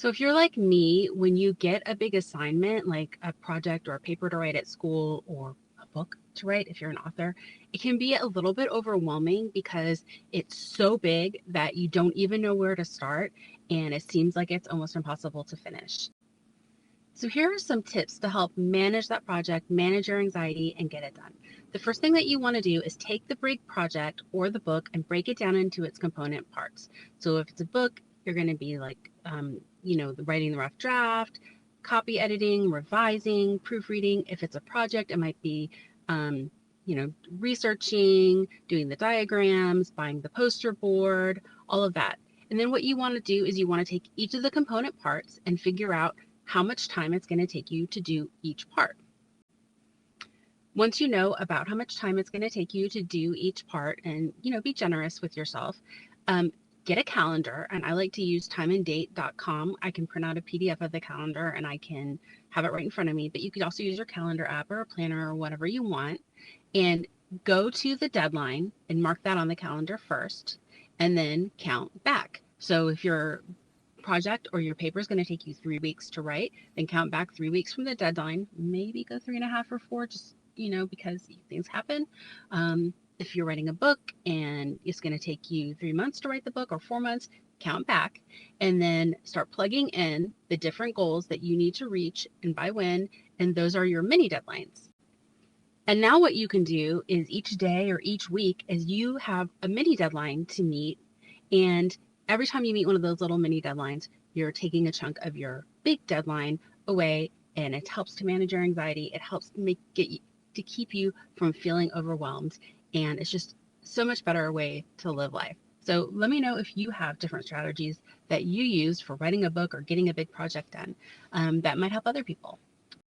So if you're like me, when you get a big assignment, like a project or a paper to write at school or a book to write, if you're an author, it can be a little bit overwhelming because it's so big that you don't even know where to start and it seems like it's almost impossible to finish. So here are some tips to help manage that project, manage your anxiety, and get it done. The first thing that you want to do is take the big project or the book and break it down into its component parts. So if it's a book, you're going to be like, writing the rough draft, copy editing, revising, proofreading. If it's a project, it might be, um, researching, doing the diagrams, buying the poster board, all of that. And then what you want to do is you want to take each of the component parts and figure out how much time it's going to take you to do each part. Once you know about how much time it's going to take you to do each part and, be generous with yourself, um, get a calendar. And I like to use timeanddate.com. I can print out a PDF of the calendar and I can have it right in front of me. But you could also use your calendar app or a planner or whatever you want and go to the deadline and mark that on the calendar first and then count back. So if your project or your paper is going to take you 3 weeks to write, then count back 3 weeks from the deadline, maybe go 3.5 or 4, just, because things happen. If you're writing a book and it's going to take you 3 months to write the book or 4 months, count back and then start plugging in the different goals that you need to reach and by when. And those are your mini deadlines. And now what you can do is each day or each week as you have a mini deadline to meet, and every time you meet one of those little mini deadlines, you're taking a chunk of your big deadline away, and it helps to manage your anxiety. It helps to keep you from feeling overwhelmed, and it's just so much better way to live life. So let me know if you have different strategies that you use for writing a book or getting a big project done that might help other people.